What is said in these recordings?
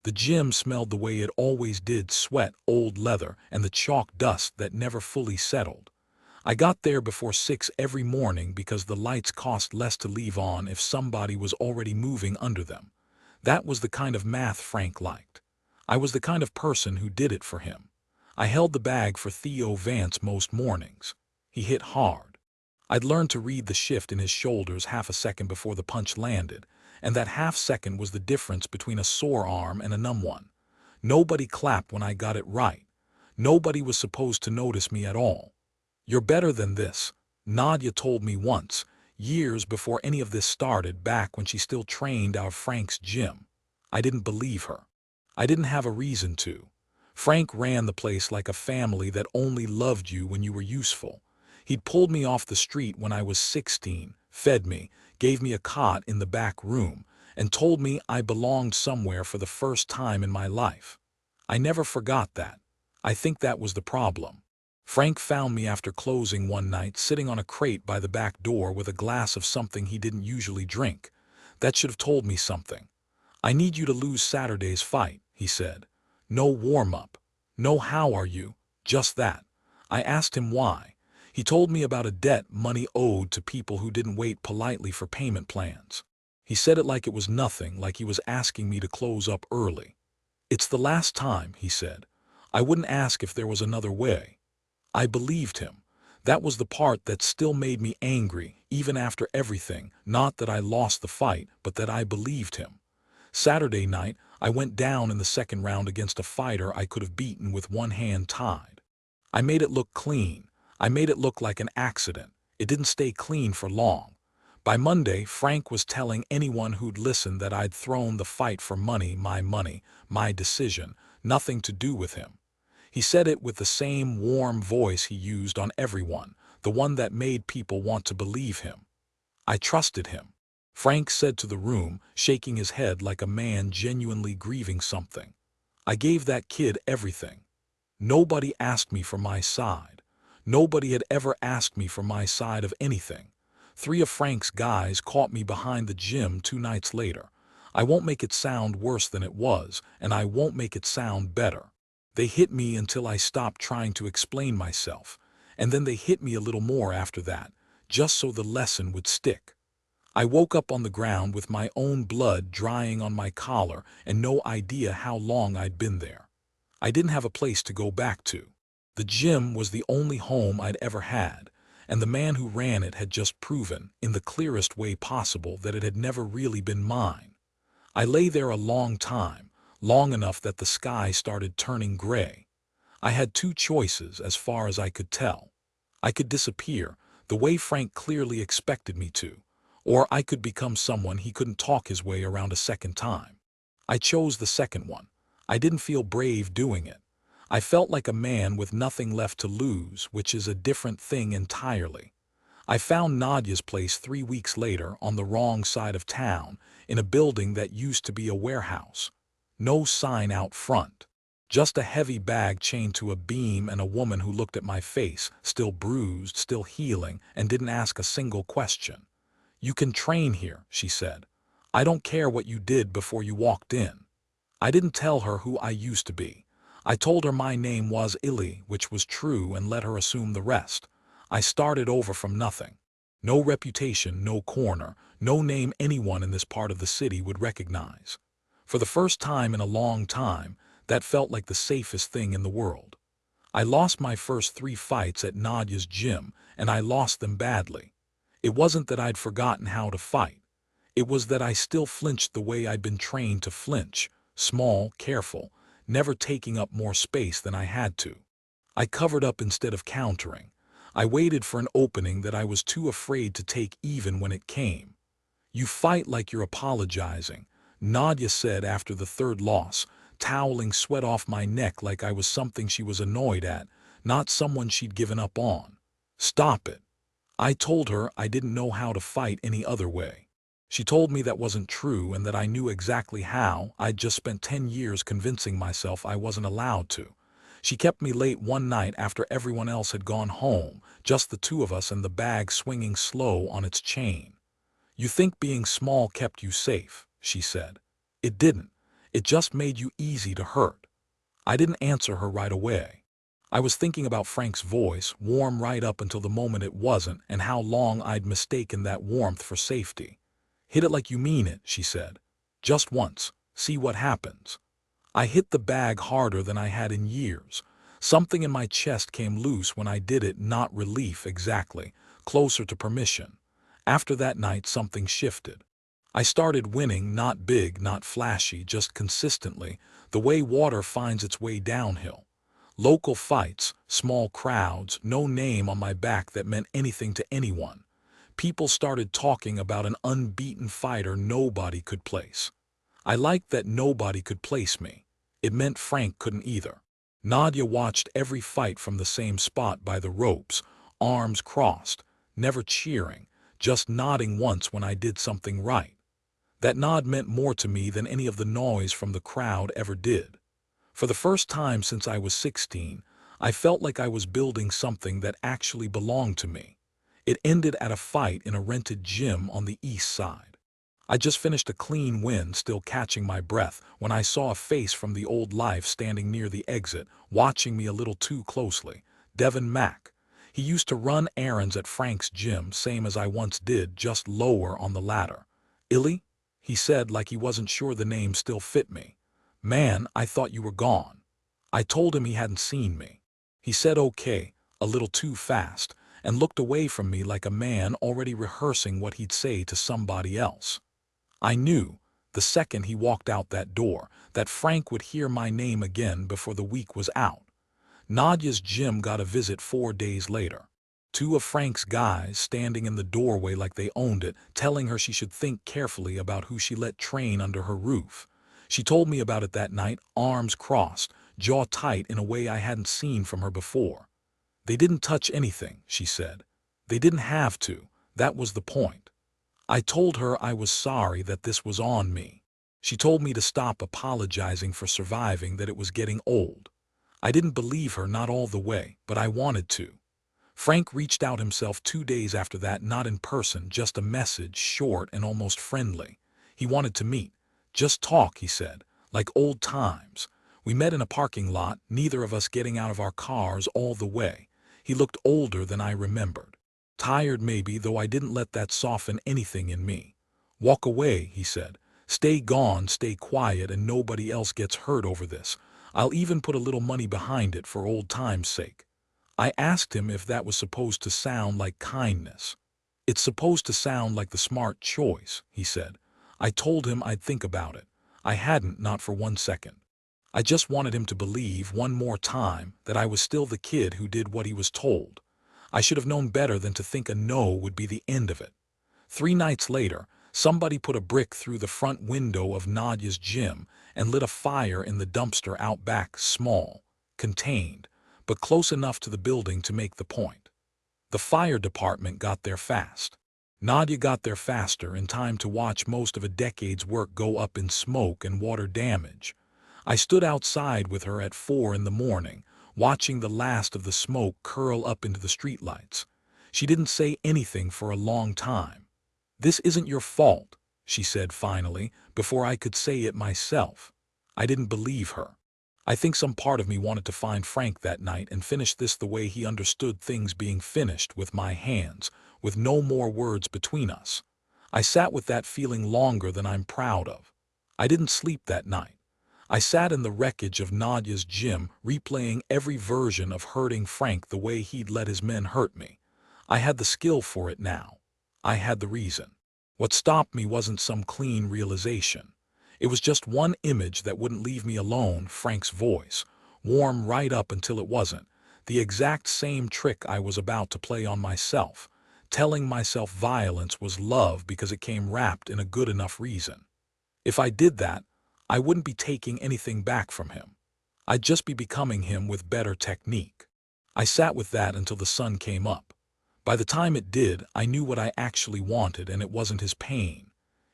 The gym smelled the way it always did: sweat, old leather, and the chalk dust that never fully settled. I got there before 6 every morning because the lights cost less to leave on if somebody was already moving under them. That was the kind of math Frank liked. I was the kind of person who did it for him. I held the bag for Theo Vance most mornings. He hit hard. I'd learned to read the shift in his shoulders half a second before the punch landed, and that half second was the difference between a sore arm and a numb one. Nobody clapped when I got it right. Nobody was supposed to notice me at all. "You're better than this," Nadia told me once, years before any of this started, back when she still trained out of Frank's gym. I didn't believe her. I didn't have a reason to. Frank ran the place like a family that only loved you when you were useful. He'd pulled me off the street when I was 16, fed me, gave me a cot in the back room, and told me I belonged somewhere for the first time in my life. I never forgot that. I think that was the problem. Frank found me after closing one night, sitting on a crate by the back door with a glass of something he didn't usually drink. "That should have told me something. I need you to lose Saturday's fight," he said. "No warm-up. No how are you, just that." I asked him why. He told me about a debt money owed to people who didn't wait politely for payment plans. He said it like it was nothing, like he was asking me to close up early. "It's the last time," he said. "I wouldn't ask if there was another way." I believed him. That was the part that still made me angry, even after everything. Not that I lost the fight, but that I believed him. Saturday night, I went down in the second round against a fighter I could have beaten with one hand tied. I made it look clean. I made it look like an accident. It didn't stay clean for long. By Monday, Frank was telling anyone who'd listen that I'd thrown the fight for money, my decision, nothing to do with him. He said it with the same warm voice he used on everyone, the one that made people want to believe him. I trusted him. Frank said to the room, shaking his head like a man genuinely grieving something. "I gave that kid everything. Nobody asked me for my side. Nobody had ever asked me for my side of anything. 3 of Frank's guys caught me behind the gym 2 nights later. I won't make it sound worse than it was, and I won't make it sound better. They hit me until I stopped trying to explain myself, and then they hit me a little more after that, just so the lesson would stick. I woke up on the ground with my own blood drying on my collar and no idea how long I'd been there. I didn't have a place to go back to. The gym was the only home I'd ever had, and the man who ran it had just proven, in the clearest way possible, that it had never really been mine. I lay there a long time, long enough that the sky started turning gray. I had 2 choices as far as I could tell. I could disappear, the way Frank clearly expected me to, or I could become someone he couldn't talk his way around a second time. I chose the second one. I didn't feel brave doing it. I felt like a man with nothing left to lose, which is a different thing entirely. I found Nadia's place 3 weeks later on the wrong side of town, in a building that used to be a warehouse. No sign out front. Just a heavy bag chained to a beam and a woman who looked at my face, still bruised, still healing, and didn't ask a single question. "You can train here," she said. "I don't care what you did before you walked in." I didn't tell her who I used to be. I told her my name was Illy, which was true, and let her assume the rest. I started over from nothing. No reputation, no corner, no name anyone in this part of the city would recognize. For the first time in a long time, that felt like the safest thing in the world. I lost my first 3 fights at Nadia's gym, and I lost them badly. It wasn't that I'd forgotten how to fight. It was that I still flinched the way I'd been trained to flinch, small, careful, never taking up more space than I had to. I covered up instead of countering. I waited for an opening that I was too afraid to take even when it came. "You fight like you're apologizing," Nadia said after the 3rd loss, toweling sweat off my neck like I was something she was annoyed at, not someone she'd given up on. "Stop it." I told her I didn't know how to fight any other way. She told me that wasn't true and that I knew exactly how. I'd just spent 10 years convincing myself I wasn't allowed to. She kept me late one night after everyone else had gone home, just the 2 of us and the bag swinging slow on its chain. "You think being small kept you safe," she said. "It didn't. It just made you easy to hurt. I didn't answer her right away. I was thinking about Frank's voice, warm right up until the moment it wasn't, and how long I'd mistaken that warmth for safety. Hit it like you mean it, she said. Just once. See what happens. I hit the bag harder than I had in years. Something in my chest came loose when I did it, not relief exactly, closer to permission. After that night, something shifted. I started winning, not big, not flashy, just consistently, the way water finds its way downhill. Local fights, small crowds, no name on my back that meant anything to anyone. People started talking about an unbeaten fighter nobody could place. I liked that nobody could place me. It meant Frank couldn't either. Nadia watched every fight from the same spot by the ropes, arms crossed, never cheering, just nodding once when I did something right. That nod meant more to me than any of the noise from the crowd ever did. For the first time since I was 16, I felt like I was building something that actually belonged to me. It ended at a fight in a rented gym on the east side. I just finished a clean win, still catching my breath, when I saw a face from the old life standing near the exit, watching me a little too closely. Devin Mack. He used to run errands at Frank's gym, same as I once did, just lower on the ladder. Illy? He said like he wasn't sure the name still fit me. Man, I thought you were gone. I told him he hadn't seen me. He said okay, a little too fast, and looked away from me like a man already rehearsing what he'd say to somebody else. I knew, the second he walked out that door, that Frank would hear my name again before the week was out. Nadia's gym got a visit 4 days later. Two of Frank's guys standing in the doorway like they owned it, telling her she should think carefully about who she let train under her roof. She told me about it that night, arms crossed, jaw tight in a way I hadn't seen from her before. They didn't touch anything, she said. They didn't have to. That was the point. I told her I was sorry that this was on me. She told me to stop apologizing for surviving, that it was getting old. I didn't believe her, not all the way, but I wanted to. Frank reached out himself 2 days after that, not in person, just a message, short and almost friendly. He wanted to meet. Just talk, he said, like old times. We met in a parking lot, neither of us getting out of our cars all the way. He looked older than I remembered. Tired maybe, though I didn't let that soften anything in me. Walk away, he said. Stay gone, stay quiet, and nobody else gets hurt over this. I'll even put a little money behind it for old time's sake. I asked him if that was supposed to sound like kindness. It's supposed to sound like the smart choice, he said. I told him I'd think about it. I hadn't, not for 1 second. I just wanted him to believe one more time that I was still the kid who did what he was told. I should have known better than to think a no would be the end of it. 3 nights later, somebody put a brick through the front window of Nadia's gym and lit a fire in the dumpster out back, small, contained, but close enough to the building to make the point. The fire department got there fast. Nadia got there faster, in time to watch most of a decade's work go up in smoke and water damage. I stood outside with her at 4 in the morning, watching the last of the smoke curl up into the streetlights. She didn't say anything for a long time. This isn't your fault, she said finally, before I could say it myself. I didn't believe her. I think some part of me wanted to find Frank that night and finish this the way he understood things being finished, with my hands, with no more words between us. I sat with that feeling longer than I'm proud of. I didn't sleep that night. I sat in the wreckage of Nadia's gym, replaying every version of hurting Frank the way he'd let his men hurt me. I had the skill for it now. I had the reason. What stopped me wasn't some clean realization. It was just one image that wouldn't leave me alone, Frank's voice, warm right up until it wasn't, the exact same trick I was about to play on myself, telling myself violence was love because it came wrapped in a good enough reason. If I did that, I wouldn't be taking anything back from him. I'd just be becoming him with better technique. I sat with that until the sun came up. By the time it did, I knew what I actually wanted, and it wasn't his pain.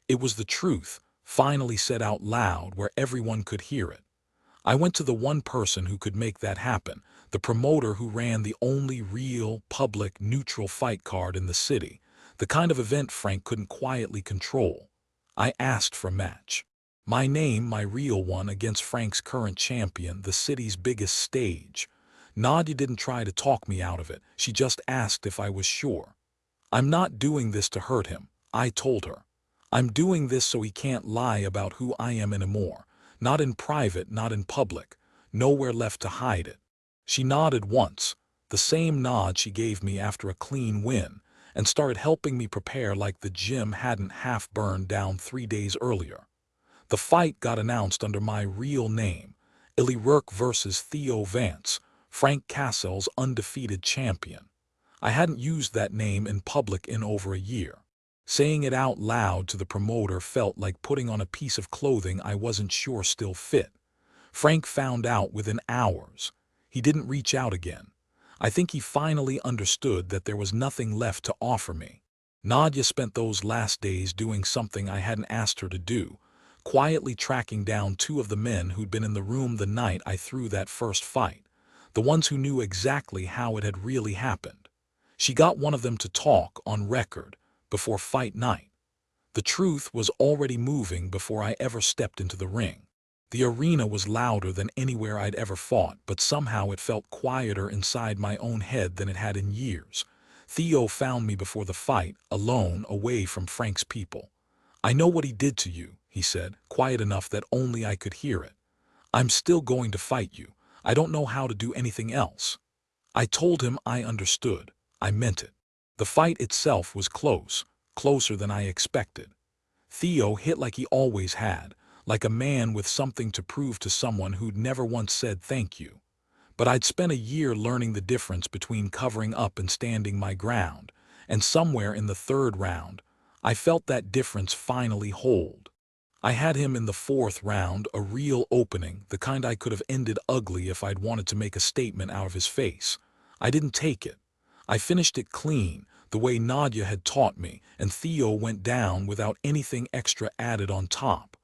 It was the truth, finally said out loud where everyone could hear it. I went to the one person who could make that happen, the promoter who ran the only real, public, neutral fight card in the city, the kind of event Frank couldn't quietly control. I asked for a match. My name, my real one, against Frank's current champion, the city's biggest stage. Nadia didn't try to talk me out of it. She just asked if I was sure. I'm not doing this to hurt him, I told her. I'm doing this so he can't lie about who I am anymore. Not in private, not in public. Nowhere left to hide it. She nodded once, the same nod she gave me after a clean win, and started helping me prepare like the gym hadn't half burned down 3 days earlier. The fight got announced under my real name, Illy Rourke versus Theo Vance, Frank Castle's undefeated champion. I hadn't used that name in public in over a year. Saying it out loud to the promoter felt like putting on a piece of clothing I wasn't sure still fit. Frank found out within hours. He didn't reach out again. I think he finally understood that there was nothing left to offer me. Nadia spent those last days doing something I hadn't asked her to do, quietly tracking down 2 of the men who'd been in the room the night I threw that first fight, the ones who knew exactly how it had really happened. She got one of them to talk on record before fight night. The truth was already moving before I ever stepped into the ring. The arena was louder than anywhere I'd ever fought, but somehow it felt quieter inside my own head than it had in years. Theo found me before the fight, alone, away from Frank's people. "I know what he did to you," he said, quiet enough that only I could hear it. "I'm still going to fight you. I don't know how to do anything else." I told him I understood. I meant it. The fight itself was close, closer than I expected. Theo hit like he always had, like a man with something to prove to someone who'd never once said thank you. But I'd spent a year learning the difference between covering up and standing my ground, and somewhere in the 3rd round, I felt that difference finally hold. I had him in the 4th round, a real opening, the kind I could have ended ugly if I'd wanted to make a statement out of his face. I didn't take it. I finished it clean, the way Nadia had taught me, and Theo went down without anything extra added on top.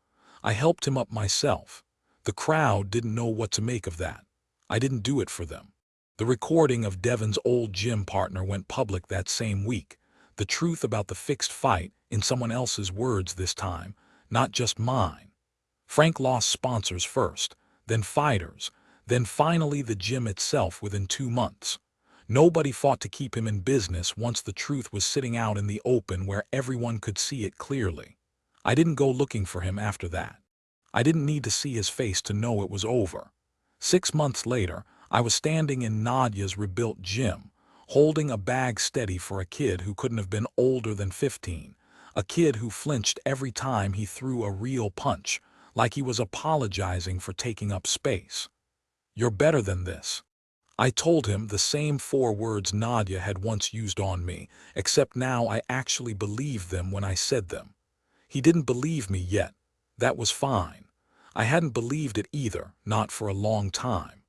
I helped him up myself. The crowd didn't know what to make of that. I didn't do it for them. The recording of Devin's old gym partner went public that same week. The truth about the fixed fight, in someone else's words this time, not just mine. Frank lost sponsors first, then fighters, then finally the gym itself within 2 months. Nobody fought to keep him in business once the truth was sitting out in the open where everyone could see it clearly. I didn't go looking for him after that. I didn't need to see his face to know it was over. 6 months later, I was standing in Nadia's rebuilt gym, holding a bag steady for a kid who couldn't have been older than 15, a kid who flinched every time he threw a real punch, like he was apologizing for taking up space. "You're better than this." I told him the same 4 words Nadia had once used on me, except now I actually believed them when I said them. He didn't believe me yet. That was fine. I hadn't believed it either, not for a long time.